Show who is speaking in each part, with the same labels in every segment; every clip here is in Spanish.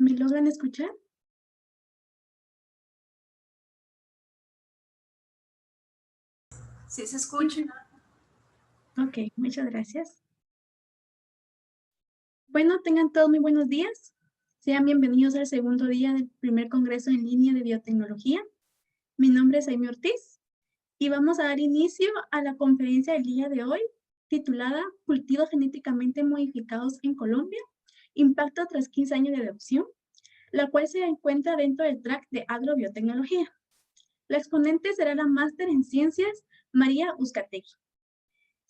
Speaker 1: ¿Me logran escuchar?
Speaker 2: Sí, se
Speaker 1: Sí,
Speaker 2: escucha.
Speaker 1: sí. Ok, muchas gracias. Bueno, tengan todos muy buenos días. Sean bienvenidos al segundo día del primer Congreso en línea de Biotecnología. Mi nombre es Amy Ortiz y vamos a dar inicio a la conferencia del día de hoy, titulada Cultivos genéticamente modificados en Colombia, impacto tras 15 años de adopción, la cual se encuentra dentro del track de agrobiotecnología. La exponente será la máster en ciencias María Uzcategui,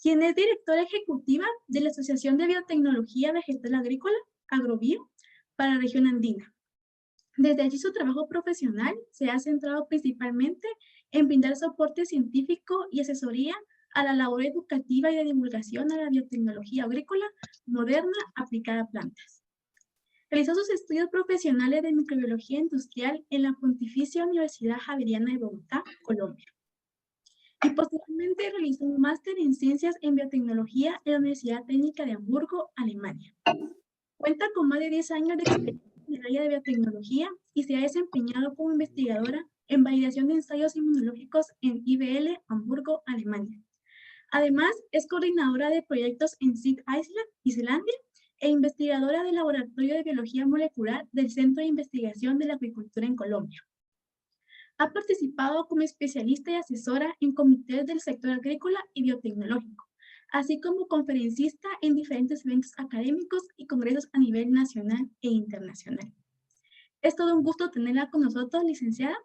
Speaker 1: quien es directora ejecutiva de la Asociación de Biotecnología Vegetal Agrícola, Agrobio, para la región andina. Desde allí su trabajo profesional se ha centrado principalmente en brindar soporte científico y asesoría a la labor educativa y de divulgación a la biotecnología agrícola moderna aplicada a plantas. Realizó sus estudios profesionales de microbiología industrial en la Pontificia Universidad Javeriana de Bogotá, Colombia, y posteriormente realizó un máster en Ciencias en Biotecnología en la Universidad Técnica de Hamburgo, Alemania. Cuenta con más de 10 años de experiencia en el área de biotecnología y se ha desempeñado como investigadora en validación de ensayos inmunológicos en IBL, Hamburgo, Alemania. Además, es coordinadora de proyectos en Seed Island, Islandia, e investigadora del Laboratorio de Biología Molecular del Centro de Investigación de la Agricultura en Colombia. Ha participado como especialista y asesora en comités del sector agrícola y biotecnológico, así como conferencista en diferentes eventos académicos y congresos a nivel nacional e internacional. Es todo un gusto tenerla con nosotros, licenciada.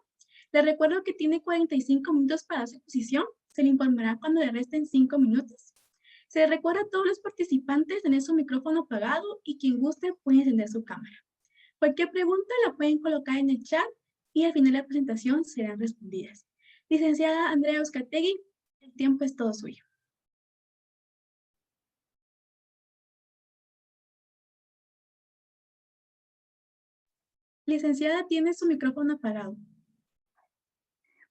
Speaker 1: Le recuerdo que tiene 45 minutos para su exposición. Se le informará cuando le resten 5 minutos. Se le recuerda a todos los participantes tener su micrófono apagado y quien guste puede encender su cámara. Cualquier pregunta la pueden colocar en el chat y al final de la presentación serán respondidas. Licenciada Andrea Uzcategui, el tiempo es todo suyo. Licenciada, tiene su micrófono apagado.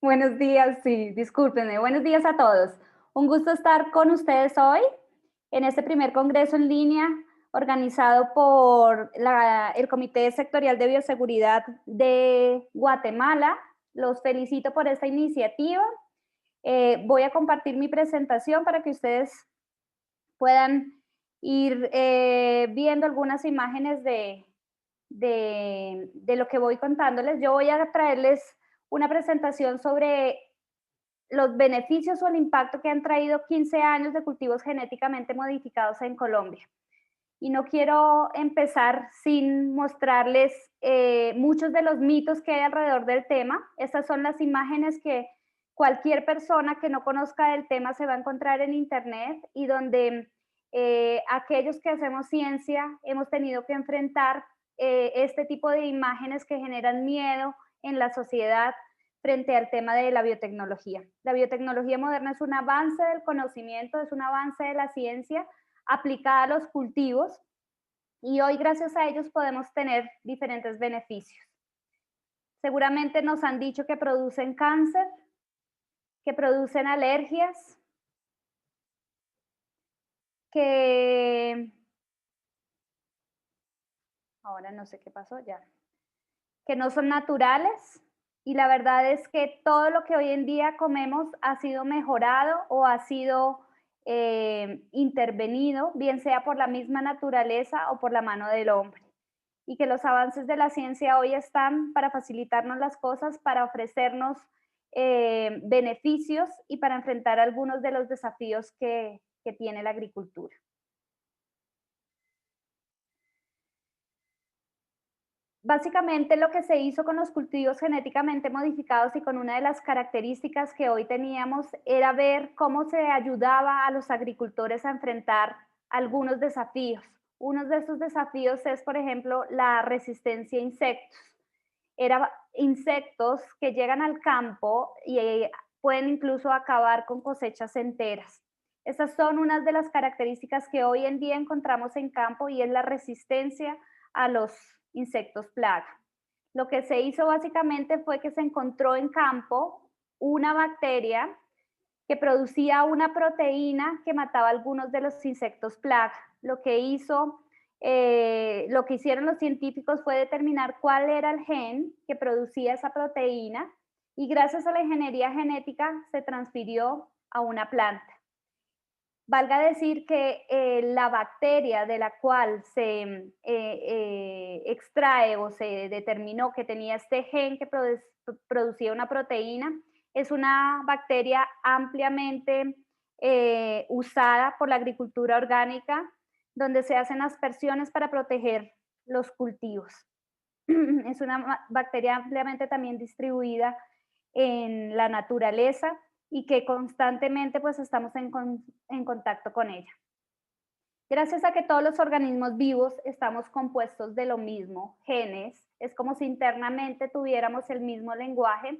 Speaker 3: Buenos días, sí, discúlpenme. Buenos días a todos. Un gusto estar con ustedes hoy en este primer congreso en línea organizado por el Comité Sectorial de Bioseguridad de Guatemala. Los felicito por esta iniciativa. Voy a compartir mi presentación para que ustedes puedan ir viendo algunas imágenes de lo que voy contándoles. Yo voy a traerles una presentación sobre los beneficios o el impacto que han traído 15 años de cultivos genéticamente modificados en Colombia. Y no quiero empezar sin mostrarles muchos de los mitos que hay alrededor del tema. Estas son las imágenes que cualquier persona que no conozca del tema se va a encontrar en internet y donde aquellos que hacemos ciencia hemos tenido que enfrentar este tipo de imágenes que generan miedo en la sociedad frente al tema de la biotecnología. La biotecnología moderna es un avance del conocimiento, es un avance de la ciencia aplicada a los cultivos y hoy gracias a ellos podemos tener diferentes beneficios. Seguramente nos han dicho que producen cáncer, que producen alergias, que ahora no sé qué pasó ya, que no son naturales, y la verdad es que todo lo que hoy en día comemos ha sido mejorado o ha sido intervenido, bien sea por la misma naturaleza o por la mano del hombre. Y que los avances de la ciencia hoy están para facilitarnos las cosas, para ofrecernos beneficios y para enfrentar algunos de los desafíos que tiene la agricultura. Básicamente lo que se hizo con los cultivos genéticamente modificados y con una de las características que hoy teníamos era ver cómo se ayudaba a los agricultores a enfrentar algunos desafíos. Uno de esos desafíos es, por ejemplo, la resistencia a insectos. Eran insectos que llegan al campo y pueden incluso acabar con cosechas enteras. Esas son unas de las características que hoy en día encontramos en campo y es la resistencia a los insectos plaga. Lo que se hizo básicamente fue que se encontró en campo una bacteria que producía una proteína que mataba algunos de los insectos plaga. Lo que hizo lo que hicieron los científicos fue determinar cuál era el gen que producía esa proteína y gracias a la ingeniería genética se transfirió a una planta. Valga decir que la bacteria de la cual se extrae o se determinó que tenía este gen que producía una proteína es una bacteria ampliamente usada por la agricultura orgánica, donde se hacen aspersiones para proteger los cultivos. Es una bacteria ampliamente también distribuida en la naturaleza y que constantemente pues estamos en contacto con ella. Gracias a que todos los organismos vivos estamos compuestos de lo mismo, genes, es como si internamente tuviéramos el mismo lenguaje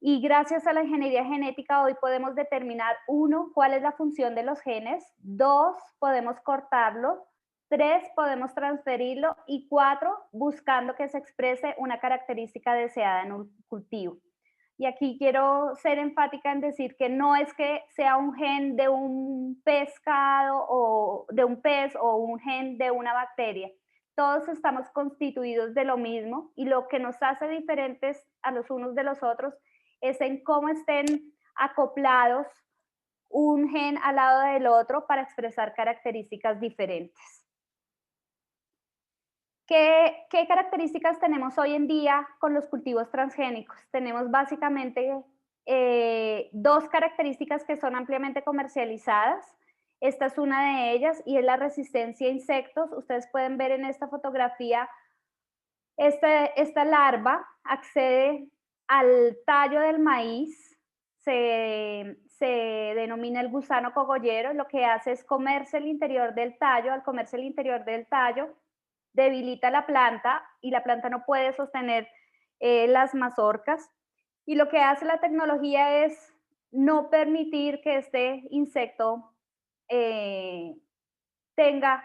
Speaker 3: y gracias a la ingeniería genética hoy podemos determinar, uno, cuál es la función de los genes, dos, podemos cortarlo, tres, podemos transferirlo y cuatro, buscando que se exprese una característica deseada en un cultivo. Y aquí quiero ser enfática en decir que no es que sea un gen de un pescado o de un pez o un gen de una bacteria. Todos estamos constituidos de lo mismo y lo que nos hace diferentes a los unos de los otros es en cómo estén acoplados un gen al lado del otro para expresar características diferentes. ¿Qué características tenemos hoy en día con los cultivos transgénicos? Tenemos básicamente dos características que son ampliamente comercializadas. Esta es una de ellas y es la resistencia a insectos. Ustedes pueden ver en esta fotografía, esta larva accede al tallo del maíz, se denomina el gusano cogollero, lo que hace es comerse el interior del tallo, al comerse el interior del tallo, debilita la planta y la planta no puede sostener las mazorcas. Y lo que hace la tecnología es no permitir que este insecto tenga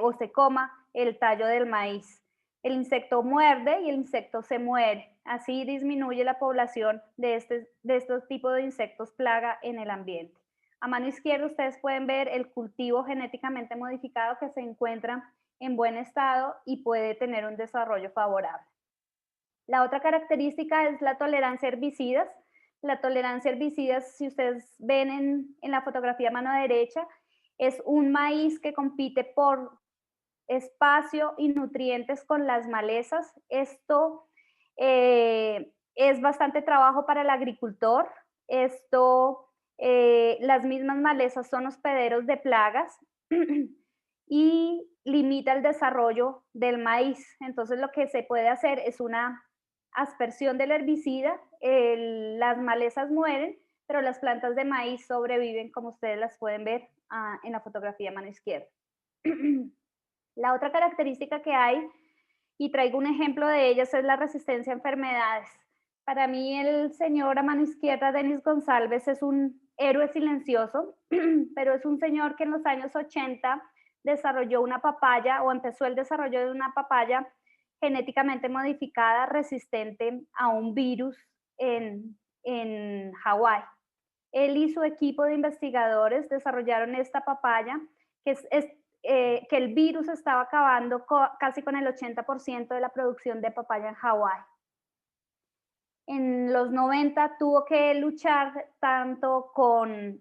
Speaker 3: o se coma el tallo del maíz. El insecto muerde y el insecto se muere. Así disminuye la población de estos tipos de insectos plaga en el ambiente. A mano izquierda ustedes pueden ver el cultivo genéticamente modificado que se encuentra en buen estado y puede tener un desarrollo favorable. La otra característica es la tolerancia a herbicidas. La tolerancia a herbicidas, si ustedes ven en la fotografía a mano derecha, es un maíz que compite por espacio y nutrientes con las malezas. Esto es bastante trabajo para el agricultor. Las mismas malezas son hospederos de plagas y limita el desarrollo del maíz. Entonces lo que se puede hacer es una aspersión del herbicida, las malezas mueren, pero las plantas de maíz sobreviven, como ustedes las pueden ver en la fotografía a mano izquierda. La otra característica que hay, y traigo un ejemplo de ellas, es la resistencia a enfermedades. Para mí el señor a mano izquierda, Denis González, es un héroe silencioso, pero es un señor que en los años 80 desarrolló una papaya o empezó el desarrollo de una papaya genéticamente modificada resistente a un virus en Hawái. Él y su equipo de investigadores desarrollaron esta papaya que que el virus estaba acabando casi con el 80% de la producción de papaya en Hawái. En los 90 tuvo que luchar tanto con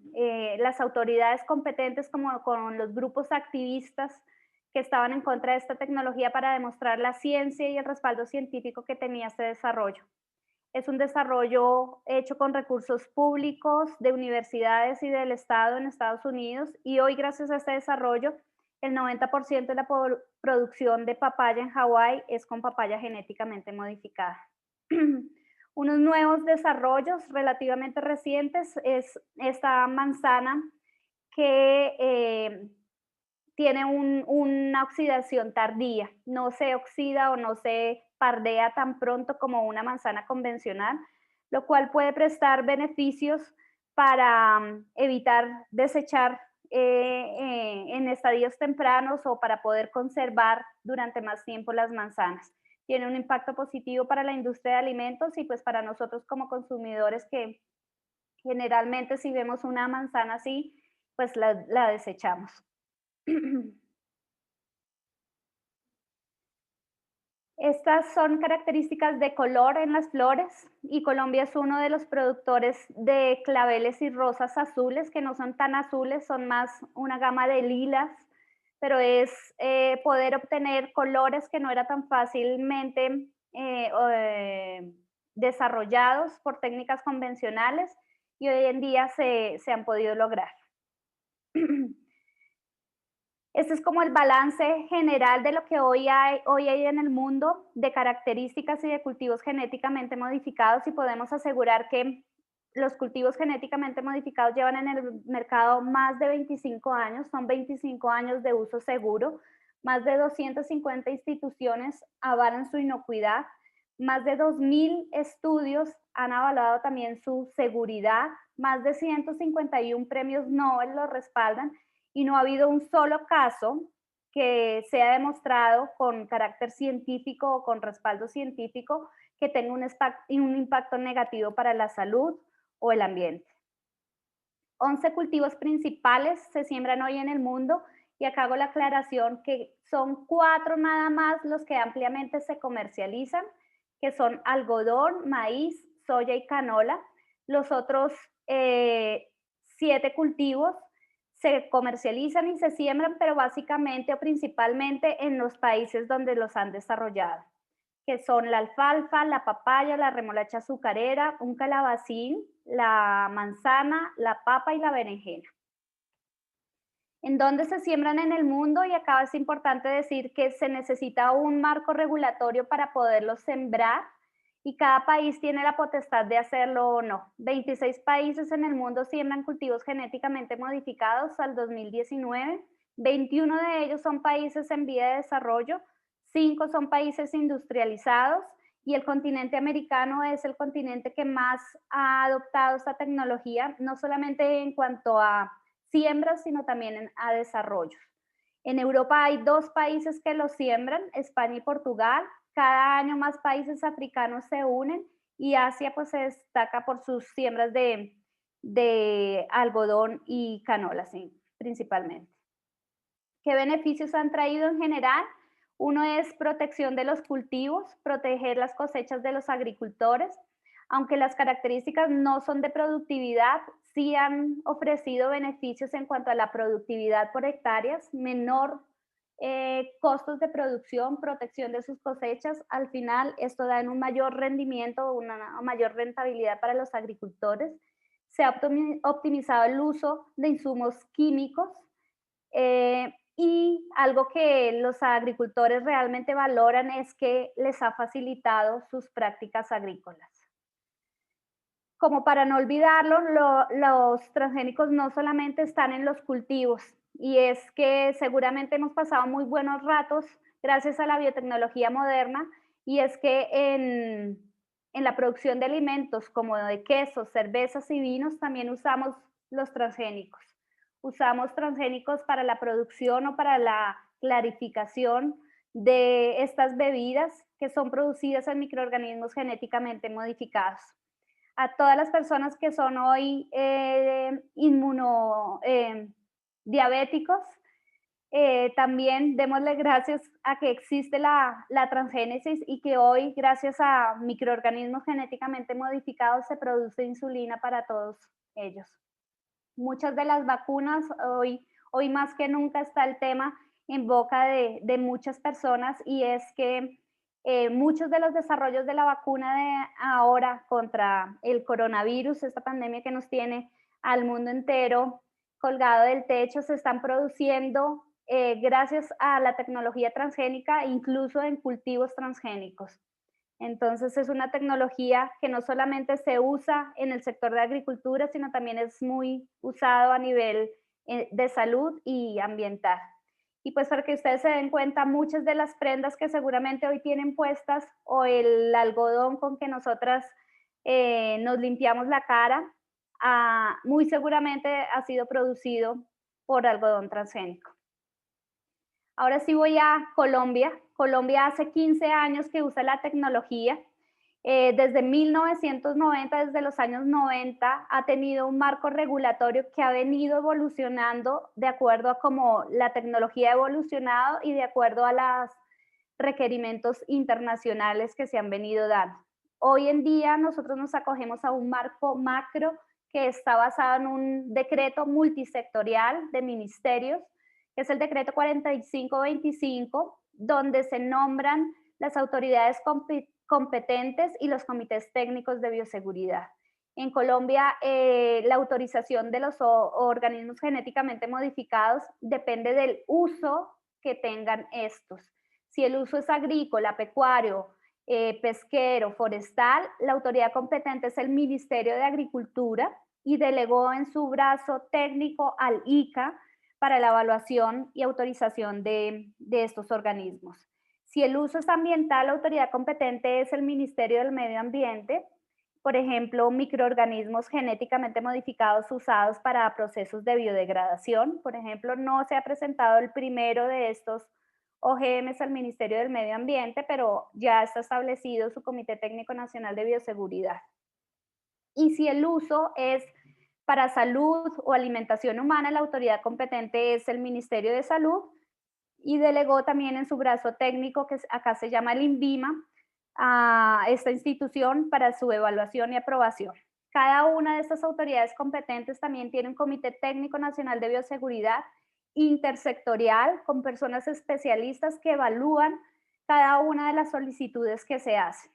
Speaker 3: las autoridades competentes como con los grupos activistas que estaban en contra de esta tecnología para demostrar la ciencia y el respaldo científico que tenía este desarrollo. Es un desarrollo hecho con recursos públicos de universidades y del Estado en Estados Unidos y hoy gracias a este desarrollo el 90% de la producción de papaya en Hawái es con papaya genéticamente modificada. Unos nuevos desarrollos relativamente recientes es esta manzana que tiene una oxidación tardía, no se oxida o no se pardea tan pronto como una manzana convencional, lo cual puede prestar beneficios para evitar desechar en estadios tempranos o para poder conservar durante más tiempo las manzanas. Tiene un impacto positivo para la industria de alimentos y pues para nosotros como consumidores que generalmente si vemos una manzana así, pues la desechamos. Estas son características de color en las flores y Colombia es uno de los productores de claveles y rosas azules, que no son tan azules, son más una gama de lilas, pero es poder obtener colores que no era tan fácilmente desarrollados por técnicas convencionales y hoy en día se han podido lograr. Este es como el balance general de lo que hoy hay en el mundo de características y de cultivos genéticamente modificados y podemos asegurar que los cultivos genéticamente modificados llevan en el mercado más de 25 años, son 25 años de uso seguro, más de 250 instituciones avalan su inocuidad, más de 2.000 estudios han avalado también su seguridad, más de 151 premios Nobel lo respaldan y no ha habido un solo caso que sea demostrado con carácter científico o con respaldo científico que tenga un impacto negativo para la salud o el ambiente. 11 cultivos principales se siembran hoy en el mundo y acá hago la aclaración que son 4 nada más los que ampliamente se comercializan, que son algodón, maíz, soya y canola. Los otros 7 cultivos se comercializan y se siembran, pero básicamente o principalmente en los países donde los han desarrollado, que son la alfalfa, la papaya, la remolacha azucarera, un calabacín, la manzana, la papa y la berenjena. ¿En dónde se siembran en el mundo? Y acá es importante decir que se necesita un marco regulatorio para poderlos sembrar y cada país tiene la potestad de hacerlo o no. 26 países en el mundo siembran cultivos genéticamente modificados al 2019, 21 de ellos son países en vía de desarrollo, 5 son países industrializados y el continente americano es el continente que más ha adoptado esta tecnología, no solamente en cuanto a siembras, sino también a desarrollos. En Europa hay 2 países que lo siembran, España y Portugal. Cada año más países africanos se unen y Asia pues se destaca por sus siembras de algodón y canola, sí, principalmente. ¿Qué beneficios han traído en general? Uno es protección de los cultivos, proteger las cosechas de los agricultores, aunque las características no son de productividad, sí han ofrecido beneficios en cuanto a la productividad por hectáreas, menor costos de producción, protección de sus cosechas. Al final, esto da en un mayor rendimiento, una mayor rentabilidad para los agricultores. Se ha optimizado el uso de insumos químicos y algo que los agricultores realmente valoran es que les ha facilitado sus prácticas agrícolas. Como para no olvidarlo, los transgénicos no solamente están en los cultivos, y es que seguramente hemos pasado muy buenos ratos gracias a la biotecnología moderna, y es que en la producción de alimentos como de quesos, cervezas y vinos también usamos los transgénicos. Usamos transgénicos para la producción o para la clarificación de estas bebidas que son producidas en microorganismos genéticamente modificados. A todas las personas que son hoy diabéticos, también démosle gracias a que existe la transgénesis y que hoy, gracias a microorganismos genéticamente modificados, se produce insulina para todos ellos. Muchas de las vacunas, hoy más que nunca está el tema en boca de muchas personas y es que muchos de los desarrollos de la vacuna de ahora contra el coronavirus, esta pandemia que nos tiene al mundo entero colgado del techo, se están produciendo gracias a la tecnología transgénica, incluso en cultivos transgénicos. Entonces es una tecnología que no solamente se usa en el sector de agricultura, sino también es muy usado a nivel de salud y ambiental. Y pues para que ustedes se den cuenta, muchas de las prendas que seguramente hoy tienen puestas o el algodón con que nosotras nos limpiamos la cara, muy seguramente ha sido producido por algodón transgénico. Ahora sí voy a Colombia. Colombia hace 15 años que usa la tecnología. Desde 1990, desde los años 90, ha tenido un marco regulatorio que ha venido evolucionando de acuerdo a cómo la tecnología ha evolucionado y de acuerdo a las requerimientos internacionales que se han venido dando. Hoy en día nosotros nos acogemos a un marco macro que está basado en un decreto multisectorial de ministerios, que es el decreto 4525, donde se nombran las autoridades competentes y los comités técnicos de bioseguridad. En Colombia, la autorización de los organismos genéticamente modificados depende del uso que tengan estos. Si el uso es agrícola, pecuario, pesquero, forestal, la autoridad competente es el Ministerio de Agricultura y delegó en su brazo técnico al ICA para la evaluación y autorización de estos organismos. Si el uso es ambiental, la autoridad competente es el Ministerio del Medio Ambiente, por ejemplo, microorganismos genéticamente modificados usados para procesos de biodegradación. Por ejemplo, no se ha presentado el primero de estos OGMs al Ministerio del Medio Ambiente, pero ya está establecido su Comité Técnico Nacional de Bioseguridad. Y si el uso es para salud o alimentación humana, la autoridad competente es el Ministerio de Salud y delegó también en su brazo técnico, que acá se llama el INVIMA, a esta institución para su evaluación y aprobación. Cada una de estas autoridades competentes también tiene un Comité Técnico Nacional de Bioseguridad intersectorial con personas especialistas que evalúan cada una de las solicitudes que se hacen.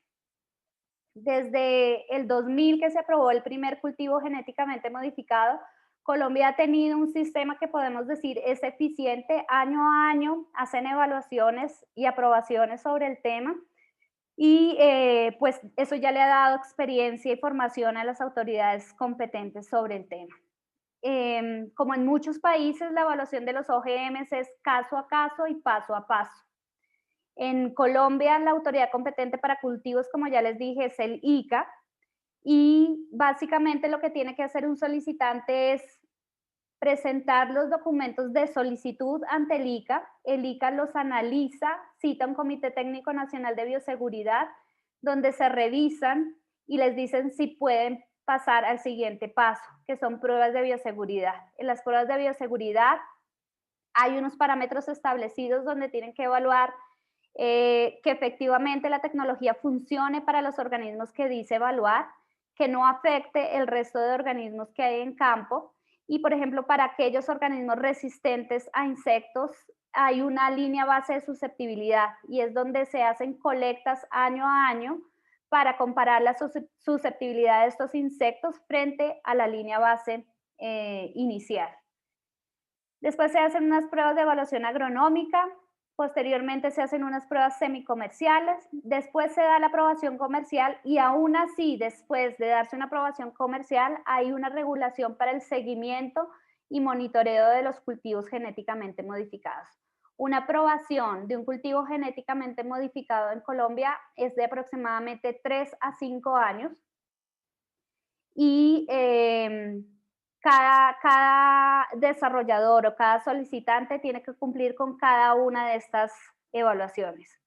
Speaker 3: Desde el 2000 que se aprobó el primer cultivo genéticamente modificado, Colombia ha tenido un sistema que podemos decir es eficiente. Año a año hacen evaluaciones y aprobaciones sobre el tema y pues eso ya le ha dado experiencia y formación a las autoridades competentes sobre el tema. Como en muchos países, la evaluación de los OGMs es caso a caso y paso a paso. En Colombia, la autoridad competente para cultivos, como ya les dije, es el ICA, y básicamente lo que tiene que hacer un solicitante es presentar los documentos de solicitud ante el ICA los analiza, cita un Comité Técnico Nacional de Bioseguridad, donde se revisan y les dicen si pueden pasar al siguiente paso, que son pruebas de bioseguridad. En las pruebas de bioseguridad hay unos parámetros establecidos donde tienen que evaluar que efectivamente la tecnología funcione para los organismos que dice evaluar, que no afecte el resto de organismos que hay en campo. Y, por ejemplo, para aquellos organismos resistentes a insectos, hay una línea base de susceptibilidad y es donde se hacen colectas año a año para comparar la susceptibilidad de estos insectos frente a la línea base inicial. Después se hacen unas pruebas de evaluación agronómica, posteriormente se hacen unas pruebas semicomerciales, después se da la aprobación comercial y aún así, después de darse una aprobación comercial, hay una regulación para el seguimiento y monitoreo de los cultivos genéticamente modificados. Una aprobación de un cultivo genéticamente modificado en Colombia es de aproximadamente 3 a 5 años y cada desarrollador o cada solicitante tiene que cumplir con cada una de estas evaluaciones.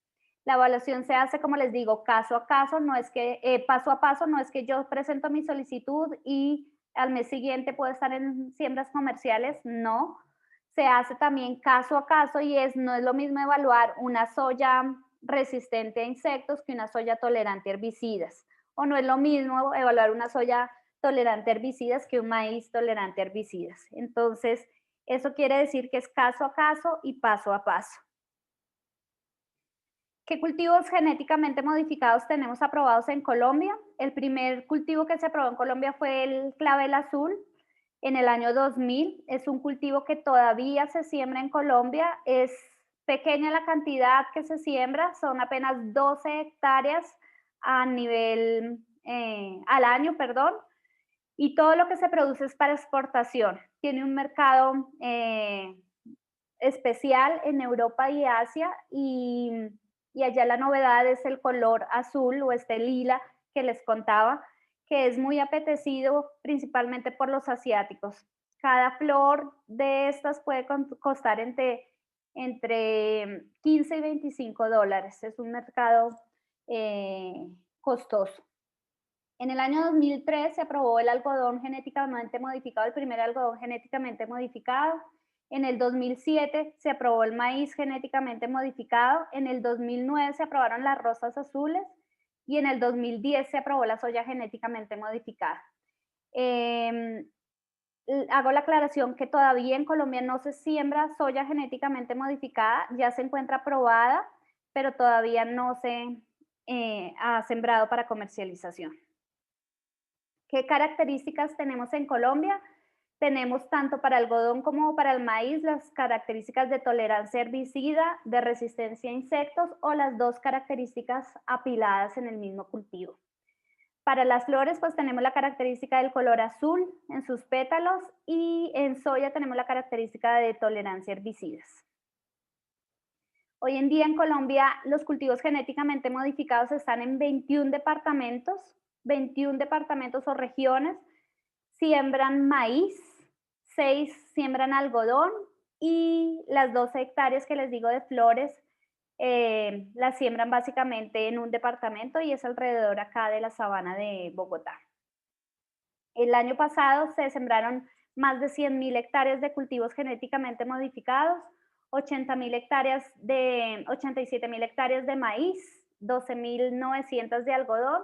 Speaker 3: La evaluación se hace, como les digo, caso a caso, no es que paso a paso, no es que yo presento mi solicitud y al mes siguiente puedo estar en siembras comerciales, no. Se hace también caso a caso y no es lo mismo evaluar una soya resistente a insectos que una soya tolerante a herbicidas. O no es lo mismo evaluar una soya tolerante a herbicidas que un maíz tolerante a herbicidas. Entonces, eso quiere decir que es caso a caso y paso a paso. ¿Qué cultivos genéticamente modificados tenemos aprobados en Colombia? El primer cultivo que se aprobó en Colombia fue el clavel azul en el año 2000. Es un cultivo que todavía se siembra en Colombia. Es pequeña la cantidad que se siembra, son apenas 12 hectáreas a nivel, al año, perdón. Y todo lo que se produce es para exportación. Tiene un mercado especial en Europa y Asia y allá la novedad es el color azul o este lila que les contaba, que es muy apetecido principalmente por los asiáticos. Cada flor de estas puede costar entre 15 y $25. Es un mercado costoso. En el año 2003 se aprobó el algodón genéticamente modificado, el primer algodón genéticamente modificado. En el 2007 se aprobó el maíz genéticamente modificado, en el 2009 se aprobaron las rosas azules y en el 2010 se aprobó la soya genéticamente modificada. Hago la aclaración que todavía en Colombia no se siembra soya genéticamente modificada, ya se encuentra aprobada, pero todavía no se ha sembrado para comercialización. ¿Qué características tenemos en Colombia? Tenemos tanto para algodón como para el maíz las características de tolerancia herbicida, de resistencia a insectos o las dos características apiladas en el mismo cultivo. Para las flores, pues tenemos la característica del color azul en sus pétalos y en soya tenemos la característica de tolerancia a herbicidas. Hoy en día en Colombia los cultivos genéticamente modificados están en 21 departamentos o regiones. Siembran maíz, 6 siembran algodón y las 12 hectáreas que les digo de flores las siembran básicamente en un departamento y es alrededor acá de la sabana de Bogotá. El año pasado se sembraron más de 100.000 hectáreas de cultivos genéticamente modificados, 87.000 hectáreas de maíz, 12.900 de algodón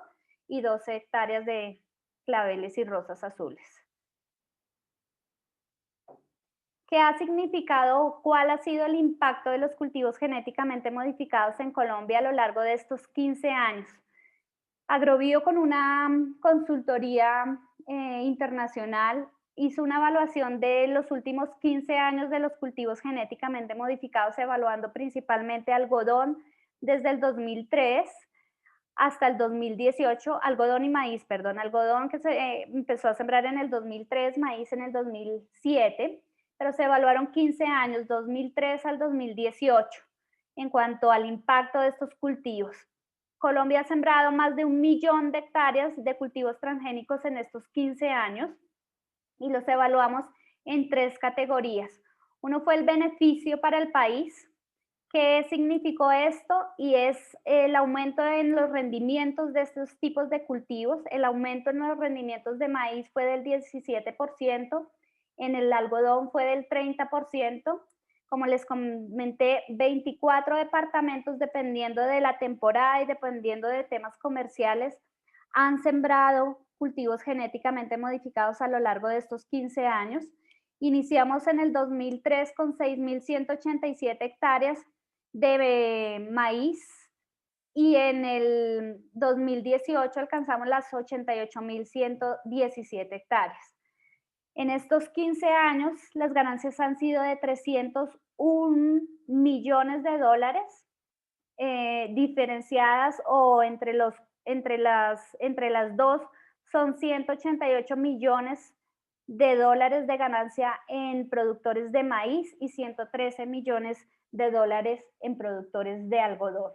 Speaker 3: y 12 hectáreas de claveles y rosas azules. ¿Qué ha significado, cuál ha sido el impacto de los cultivos genéticamente modificados en Colombia a lo largo de estos 15 años? Agrobio, con una consultoría internacional, hizo una evaluación de los últimos 15 años de los cultivos genéticamente modificados, evaluando principalmente algodón desde el 2003 hasta el 2018, algodón y maíz, perdón, algodón que se empezó a sembrar en el 2003, maíz en el 2007, pero se evaluaron 15 años, 2003 al 2018, en cuanto al impacto de estos cultivos. Colombia ha sembrado más de 1 millón de hectáreas de cultivos transgénicos en estos 15 años y los evaluamos en 3 categorías. Uno fue el beneficio para el país. ¿Qué significó esto? Y es el aumento en los rendimientos de estos tipos de cultivos. El aumento en los rendimientos de maíz fue del 17%, en el algodón fue del 30%. Como les comenté, 24 departamentos, dependiendo de la temporada y dependiendo de temas comerciales, han sembrado cultivos genéticamente modificados a lo largo de estos 15 años. Iniciamos en el 2003 con 6.187 hectáreas de maíz y en el 2018 alcanzamos las 88.117 hectáreas. En estos 15 años, las ganancias han sido de 301 millones de dólares, diferenciadas o entre las dos son 188 millones de dólares de ganancia en productores de maíz y 113 millones de dólares en productores de algodón.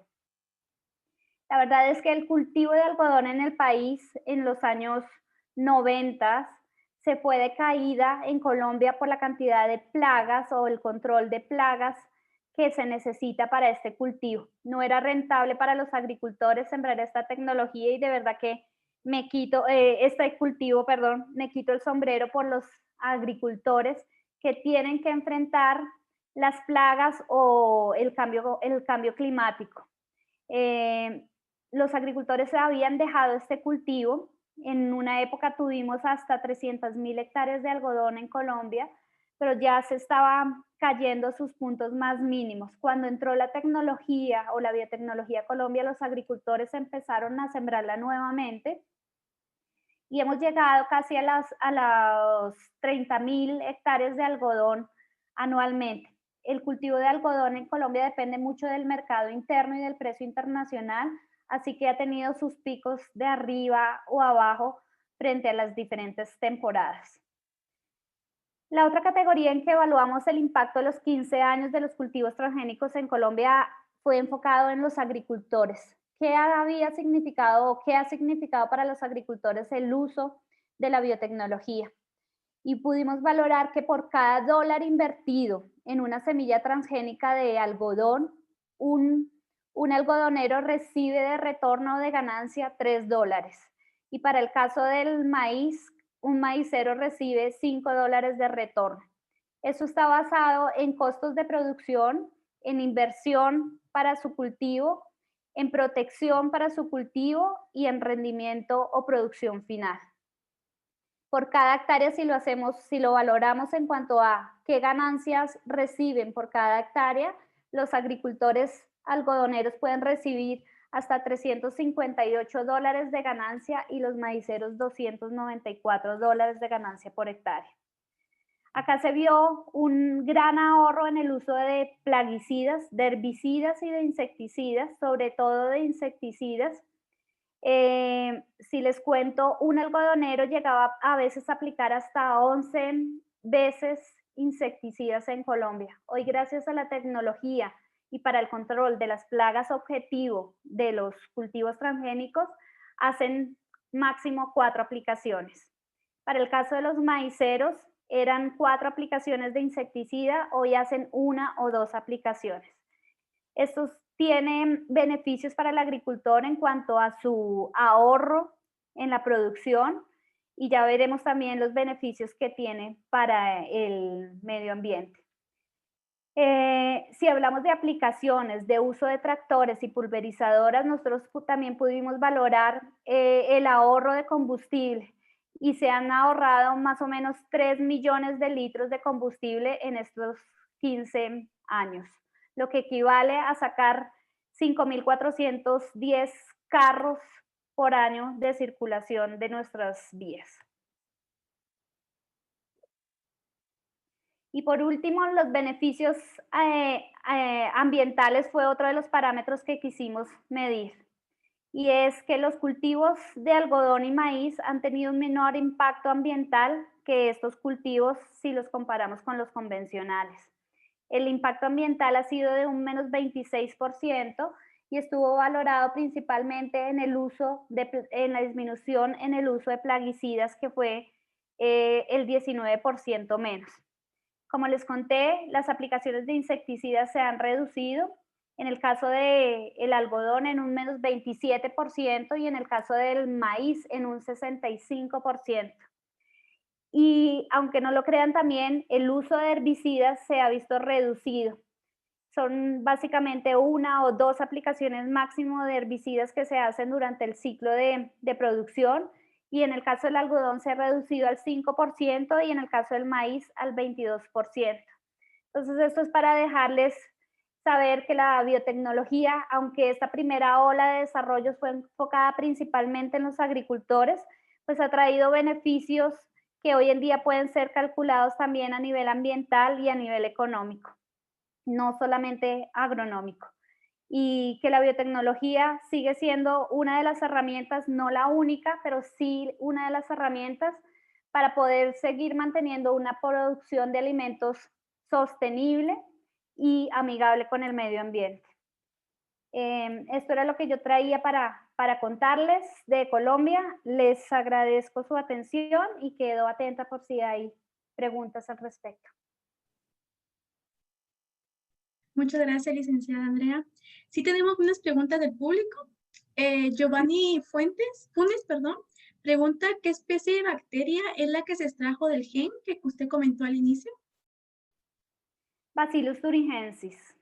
Speaker 3: La verdad es que el cultivo de algodón en el país en los años 90 se fue de caída en Colombia por la cantidad de plagas o el control de plagas que se necesita para este cultivo. No era rentable para los agricultores sembrar esta tecnología y de verdad que me quito el sombrero por los agricultores que tienen que enfrentar las plagas o el cambio climático. Los agricultores habían dejado este cultivo. En una época tuvimos hasta 300.000 hectáreas de algodón en Colombia, pero ya se estaba cayendo a sus puntos más mínimos. Cuando entró la tecnología o la biotecnología a Colombia, los agricultores empezaron a sembrarla nuevamente y hemos llegado casi a las 30.000 hectáreas de algodón anualmente. El cultivo de algodón en Colombia depende mucho del mercado interno y del precio internacional, así que ha tenido sus picos de arriba o abajo frente a las diferentes temporadas. La otra categoría en que evaluamos el impacto de los 15 años de los cultivos transgénicos en Colombia fue enfocado en los agricultores. ¿Qué había significado o qué ha significado para los agricultores el uso de la biotecnología? Y pudimos valorar que por cada dólar invertido en una semilla transgénica de algodón, un algodonero recibe de retorno de ganancia $3. Y para el caso del maíz, un maicero recibe $5 de retorno. Eso está basado en costos de producción, en inversión para su cultivo, en protección para su cultivo y en rendimiento o producción final. Por cada hectárea, si lo hacemos, si lo valoramos en cuanto a qué ganancias reciben por cada hectárea, los agricultores algodoneros pueden recibir hasta $358 de ganancia y los maiceros $294 de ganancia por hectárea. Acá se vio un gran ahorro en el uso de plaguicidas, de herbicidas y de insecticidas, sobre todo de insecticidas. Si les cuento, un algodonero llegaba a veces a aplicar hasta 11 veces insecticidas en Colombia. Hoy, gracias a la tecnología y para el control de las plagas objetivo de los cultivos transgénicos, hacen máximo 4 aplicaciones. Para el caso de los maiceros, eran 4 aplicaciones de insecticida, hoy hacen 1 o 2 aplicaciones. Estos tienen beneficios para el agricultor en cuanto a su ahorro en la producción y ya veremos también los beneficios que tiene para el medio ambiente. Si hablamos de aplicaciones, de uso de tractores y pulverizadoras, nosotros también pudimos valorar el ahorro de combustible y se han ahorrado más o menos 3 millones de litros de combustible en estos 15 años, lo que equivale a sacar 5.410 carros por año de circulación de nuestras vías. Y por último, los beneficios ambientales fue otro de los parámetros que quisimos medir. Y es que los cultivos de algodón y maíz han tenido un menor impacto ambiental que estos cultivos si los comparamos con los convencionales. El impacto ambiental ha sido de un menos 26% y estuvo valorado principalmente en la disminución en el uso de plaguicidas, que fue el 19% menos. Como les conté, las aplicaciones de insecticidas se han reducido, en el caso del algodón en un menos 27% y en el caso del maíz en un 65%. Y aunque no lo crean, también el uso de herbicidas se ha visto reducido. Son básicamente 1 o 2 aplicaciones máximo de herbicidas que se hacen durante el ciclo de producción, y en el caso del algodón se ha reducido al 5% y en el caso del maíz al 22%. Entonces, esto es para dejarles saber que la biotecnología, aunque esta primera ola de desarrollo fue enfocada principalmente en los agricultores, pues ha traído beneficios que hoy en día pueden ser calculados también a nivel ambiental y a nivel económico, no solamente agronómico. Y que la biotecnología sigue siendo una de las herramientas, no la única, pero sí una de las herramientas para poder seguir manteniendo una producción de alimentos sostenible y amigable con el medio ambiente. Esto era lo que yo traía para contarles de Colombia. Les agradezco su atención y quedo atenta por si hay preguntas al respecto.
Speaker 1: Muchas gracias, licenciada Andrea. Sí tenemos unas preguntas del público. Giovanni Funes, pregunta qué especie de bacteria es la que se extrajo del gen que usted comentó al inicio.
Speaker 3: Bacillus thuringiensis.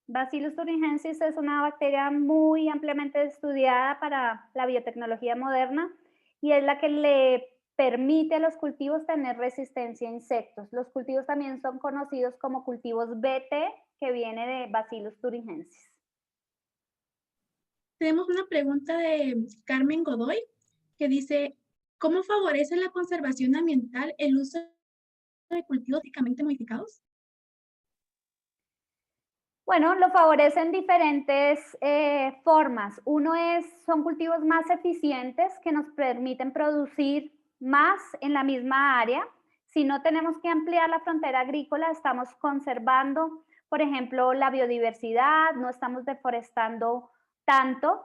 Speaker 3: Bacillus thuringiensis es una bacteria muy ampliamente estudiada para la biotecnología moderna y es la que le permite a los cultivos tener resistencia a insectos. Los cultivos también son conocidos como cultivos BT, que viene de Bacillus thuringiensis.
Speaker 1: Tenemos una pregunta de Carmen Godoy que dice, ¿cómo favorece la conservación ambiental el uso de cultivos genéticamente modificados?
Speaker 3: Bueno, lo favorecen diferentes formas. Uno son cultivos más eficientes que nos permiten producir más en la misma área. Si no tenemos que ampliar la frontera agrícola, estamos conservando, por ejemplo, la biodiversidad, no estamos deforestando tanto.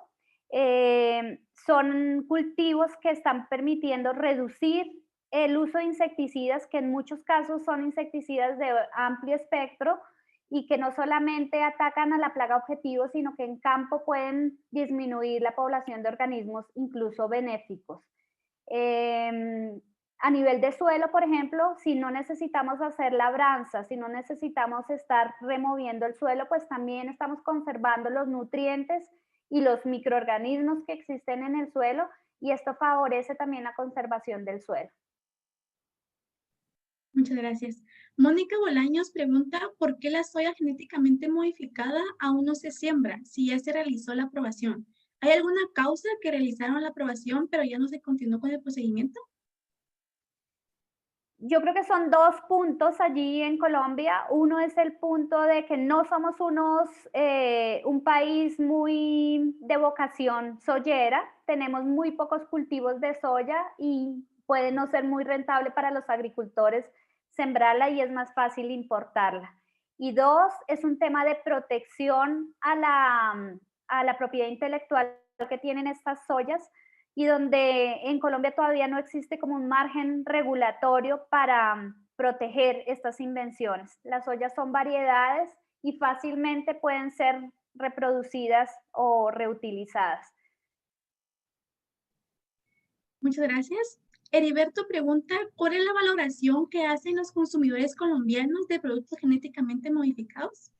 Speaker 3: Son cultivos que están permitiendo reducir el uso de insecticidas, que en muchos casos son insecticidas de amplio espectro, y que no solamente atacan a la plaga objetivo, sino que en campo pueden disminuir la población de organismos incluso benéficos. A nivel de suelo, por ejemplo, si no necesitamos hacer labranza, si no necesitamos estar removiendo el suelo, pues también estamos conservando los nutrientes y los microorganismos que existen en el suelo, y esto favorece también la conservación del suelo.
Speaker 1: Muchas gracias. Mónica Bolaños pregunta por qué la soya genéticamente modificada aún no se siembra si ya se realizó la aprobación. ¿Hay alguna causa que realizaron la aprobación pero ya no se continuó con el procedimiento?
Speaker 3: Yo creo que son dos puntos allí en Colombia. Uno es el punto de que no somos un país muy de vocación soyera, tenemos muy pocos cultivos de soya y puede no ser muy rentable para los agricultores sembrarla y es más fácil importarla. Y dos, es un tema de protección a la propiedad intelectual que tienen estas soyas, y donde en Colombia todavía no existe como un margen regulatorio para proteger estas invenciones. Las ollas son variedades y fácilmente pueden ser reproducidas o reutilizadas.
Speaker 1: Muchas gracias. Heriberto pregunta, ¿cuál es la valoración que hacen los consumidores colombianos de productos genéticamente modificados?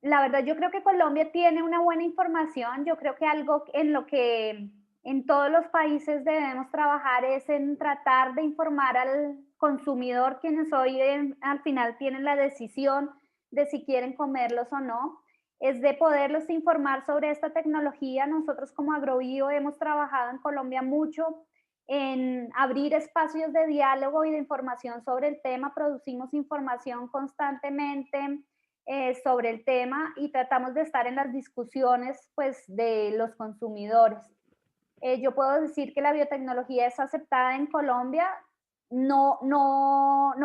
Speaker 3: La verdad, yo creo que Colombia tiene una buena información. Yo creo que algo en lo que en todos los países debemos trabajar es en tratar de informar al consumidor, quienes hoy al final tienen la decisión de si quieren comerlos o no, es de poderlos informar sobre esta tecnología. Nosotros como Agrobio hemos trabajado en Colombia mucho en abrir espacios de diálogo y de información sobre el tema. Producimos información constantemente sobre el tema y tratamos de estar en las discusiones pues, de los consumidores. Yo puedo decir que la biotecnología es aceptada en Colombia. No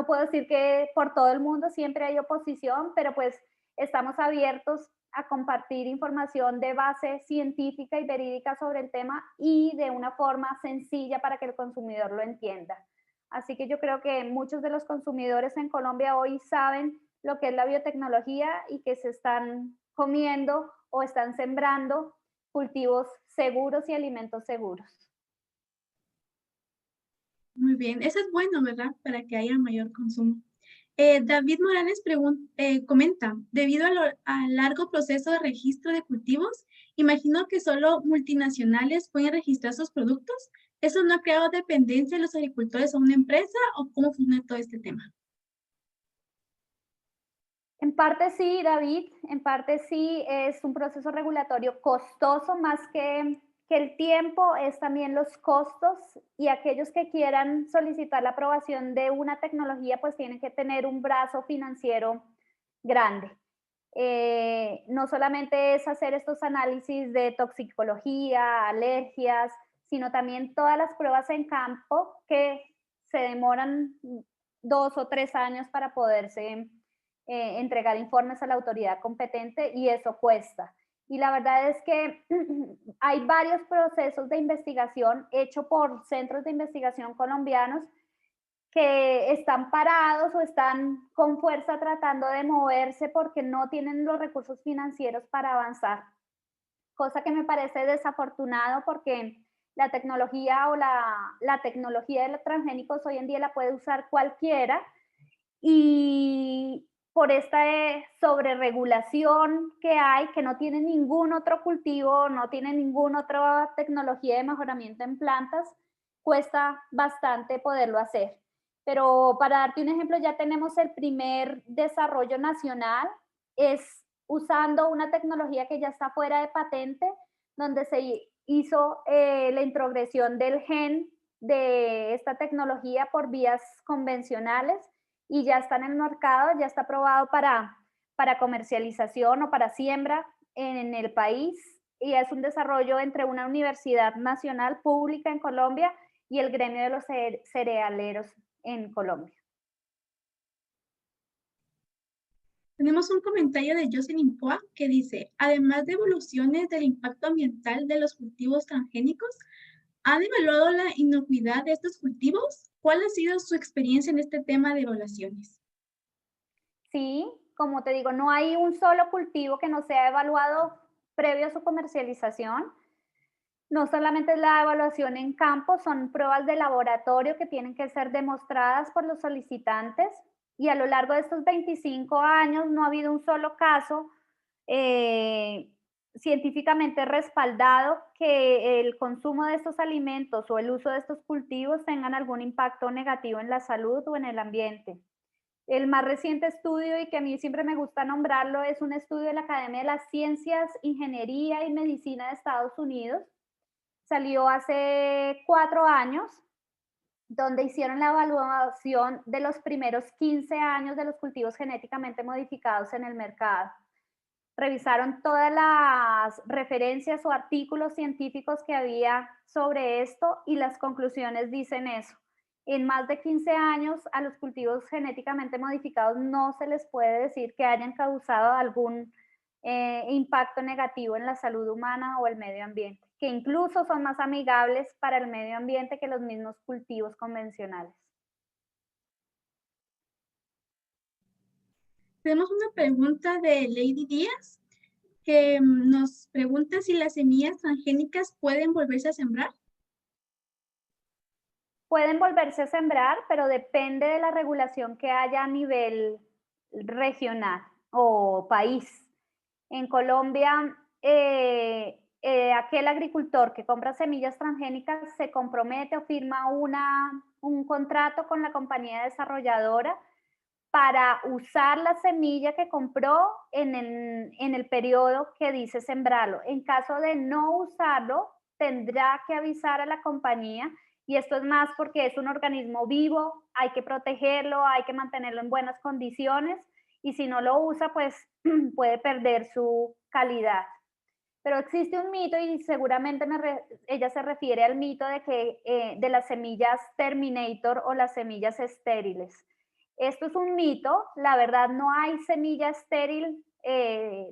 Speaker 3: puedo decir que por todo el mundo siempre hay oposición, pero pues estamos abiertos a compartir información de base científica y verídica sobre el tema y de una forma sencilla para que el consumidor lo entienda. Así que yo creo que muchos de los consumidores en Colombia hoy saben lo que es la biotecnología y que se están comiendo o están sembrando cultivos seguros y alimentos seguros.
Speaker 1: Muy bien, eso es bueno, ¿verdad? Para que haya mayor consumo. David Morales comenta, debido al largo proceso de registro de cultivos, imagino que solo multinacionales pueden registrar sus productos. ¿Eso no ha creado dependencia de los agricultores a una empresa o cómo funciona todo este tema?
Speaker 3: En parte sí, David, en parte sí, es un proceso regulatorio costoso más que el tiempo, es también los costos, y aquellos que quieran solicitar la aprobación de una tecnología pues tienen que tener un brazo financiero grande. No solamente es hacer estos análisis de toxicología, alergias, sino también todas las pruebas en campo que se demoran 2 o 3 años para poderse entregar informes a la autoridad competente, y eso cuesta. Y la verdad es que hay varios procesos de investigación hechos por centros de investigación colombianos que están parados o están con fuerza tratando de moverse porque no tienen los recursos financieros para avanzar, cosa que me parece desafortunado porque la tecnología o la tecnología de los transgénicos hoy en día la puede usar cualquiera, y por esta sobreregulación que hay, que no tiene ningún otro cultivo, no tiene ninguna otra tecnología de mejoramiento en plantas, cuesta bastante poderlo hacer. Pero para darte un ejemplo, ya tenemos el primer desarrollo nacional, es usando una tecnología que ya está fuera de patente, donde se hizo la introgresión del gen de esta tecnología por vías convencionales y ya está en el mercado, ya está aprobado para comercialización o para siembra en el país, y es un desarrollo entre una universidad nacional pública en Colombia y el gremio de los cerealeros en Colombia.
Speaker 1: Tenemos un comentario de Jocelyn Poa que dice, además de evoluciones del impacto ambiental de los cultivos transgénicos, ¿han evaluado la inocuidad de estos cultivos? ¿Cuál ha sido su experiencia en este tema de evaluaciones?
Speaker 3: Sí, como te digo, no hay un solo cultivo que no sea evaluado previo a su comercialización. No solamente es la evaluación en campo, son pruebas de laboratorio que tienen que ser demostradas por los solicitantes y a lo largo de estos 25 años no ha habido un solo caso eh, científicamente respaldado que el consumo de estos alimentos o el uso de estos cultivos tengan algún impacto negativo en la salud o en el ambiente. El más reciente estudio, y que a mí siempre me gusta nombrarlo, es un estudio de la Academia de las Ciencias, Ingeniería y Medicina de Estados Unidos. Salió hace 4 años, donde hicieron la evaluación de los primeros 15 años de los cultivos genéticamente modificados en el mercado. Revisaron todas las referencias o artículos científicos que había sobre esto y las conclusiones dicen eso. En más de 15 años a los cultivos genéticamente modificados no se les puede decir que hayan causado algún impacto negativo en la salud humana o el medio ambiente, que incluso son más amigables para el medio ambiente que los mismos cultivos convencionales.
Speaker 1: Tenemos una pregunta de Lady Díaz que nos pregunta si las semillas transgénicas pueden volverse a sembrar.
Speaker 3: Pueden volverse a sembrar, pero depende de la regulación que haya a nivel regional o país. En Colombia, aquel agricultor que compra semillas transgénicas se compromete o firma un contrato con la compañía desarrolladora para usar la semilla que compró en el periodo que dice sembrarlo. En caso de no usarlo, tendrá que avisar a la compañía, y esto es más porque es un organismo vivo, hay que protegerlo, hay que mantenerlo en buenas condiciones, y si no lo usa, pues puede perder su calidad. Pero existe un mito y seguramente ella se refiere al mito de las semillas Terminator o las semillas estériles. Esto es un mito, la verdad no hay semilla estéril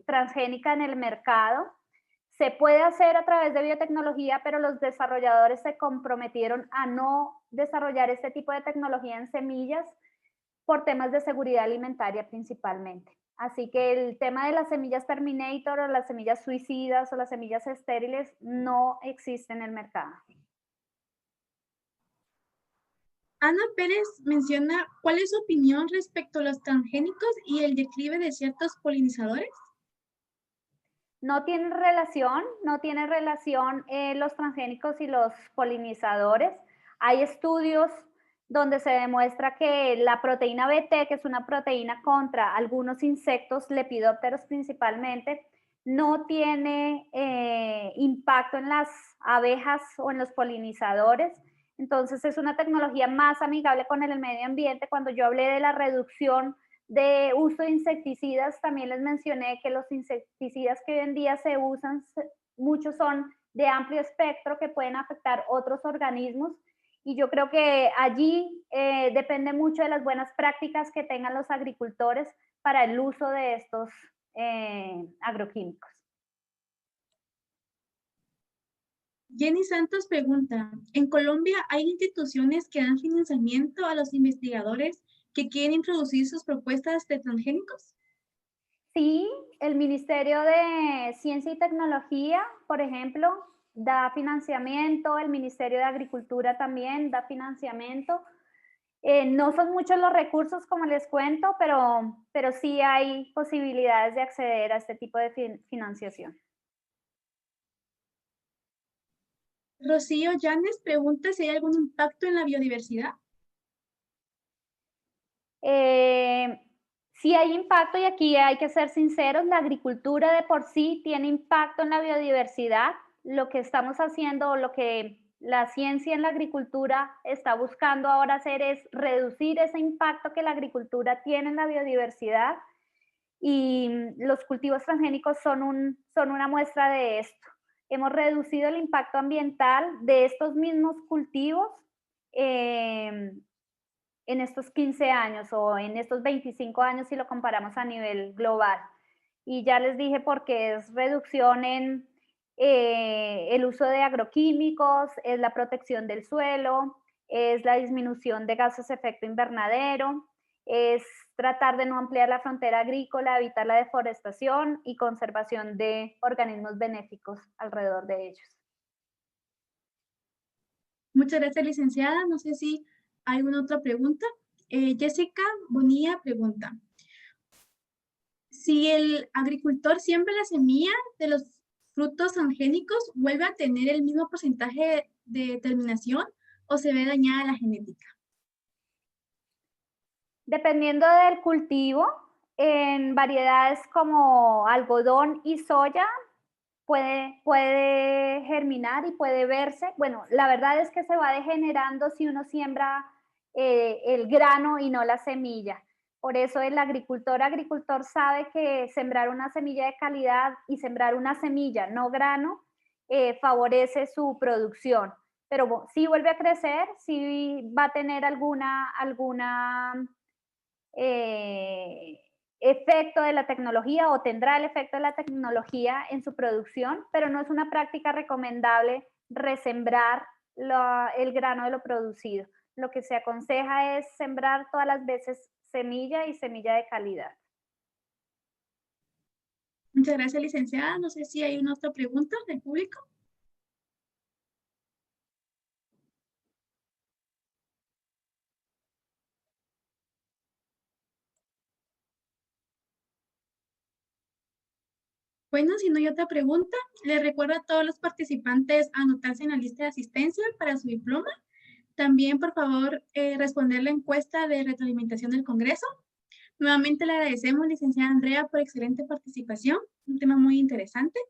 Speaker 3: transgénica en el mercado. Se puede hacer a través de biotecnología, pero los desarrolladores se comprometieron a no desarrollar este tipo de tecnología en semillas por temas de seguridad alimentaria principalmente. Así que el tema de las semillas Terminator o las semillas suicidas o las semillas estériles no existe en el mercado.
Speaker 1: Ana Pérez menciona cuál es su opinión respecto a los transgénicos y el declive de ciertos polinizadores.
Speaker 3: No tiene relación los transgénicos y los polinizadores. Hay estudios donde se demuestra que la proteína BT, que es una proteína contra algunos insectos, lepidópteros principalmente, no tiene impacto en las abejas o en los polinizadores. Entonces es una tecnología más amigable con el medio ambiente. Cuando yo hablé de la reducción de uso de insecticidas, también les mencioné que los insecticidas que hoy en día se usan, muchos son de amplio espectro que pueden afectar otros organismos, y yo creo que allí depende mucho de las buenas prácticas que tengan los agricultores para el uso de estos agroquímicos.
Speaker 1: Jenny Santos pregunta, ¿en Colombia hay instituciones que dan financiamiento a los investigadores que quieren introducir sus propuestas de transgénicos?
Speaker 3: Sí, el Ministerio de Ciencia y Tecnología, por ejemplo, da financiamiento, el Ministerio de Agricultura también da financiamiento. No son muchos los recursos, como les cuento, pero sí hay posibilidades de acceder a este tipo de financiación.
Speaker 1: Rocío Llanes pregunta si hay algún impacto en la biodiversidad.
Speaker 3: Sí hay impacto, y aquí hay que ser sinceros, la agricultura de por sí tiene impacto en la biodiversidad. Lo que estamos haciendo, o lo que la ciencia en la agricultura está buscando ahora hacer, es reducir ese impacto que la agricultura tiene en la biodiversidad, y los cultivos transgénicos son una muestra de esto. Hemos reducido el impacto ambiental de estos mismos cultivos en estos 15 años o en estos 25 años si lo comparamos a nivel global. Y ya les dije por qué es reducción en el uso de agroquímicos, es la protección del suelo, es la disminución de gases de efecto invernadero, es tratar de no ampliar la frontera agrícola, evitar la deforestación y conservación de organismos benéficos alrededor de ellos.
Speaker 1: Muchas gracias, licenciada. No sé si hay alguna otra pregunta. Jessica Bonilla pregunta, si el agricultor siembra la semilla de los frutos transgénicos, ¿vuelve a tener el mismo porcentaje de terminación o se ve dañada la genética?
Speaker 3: Dependiendo del cultivo, en variedades como algodón y soya puede germinar y puede verse. Bueno, la verdad es que se va degenerando si uno siembra el grano y no la semilla. Por eso el agricultor sabe que sembrar una semilla de calidad y sembrar una semilla, no grano, favorece su producción. Pero sí vuelve a crecer, sí va a tener alguna efecto de la tecnología o tendrá el efecto de la tecnología en su producción, pero no es una práctica recomendable resembrar el grano de lo producido. Lo que se aconseja es sembrar todas las veces semilla y semilla de calidad.
Speaker 1: Muchas gracias, licenciada. No sé si hay una otra pregunta del público. Bueno, si no hay otra pregunta, les recuerdo a todos los participantes anotarse en la lista de asistencia para su diploma. También, por favor, responder la encuesta de retroalimentación del Congreso. Nuevamente le agradecemos, licenciada Andrea, por excelente participación, un tema muy interesante.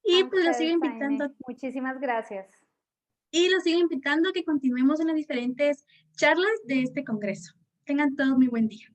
Speaker 1: Y
Speaker 3: A
Speaker 1: pues lo sigo
Speaker 3: ustedes,
Speaker 1: invitando,
Speaker 3: Jaime. Muchísimas gracias.
Speaker 1: a que continuemos en las diferentes charlas de este Congreso. Tengan todos muy buen día.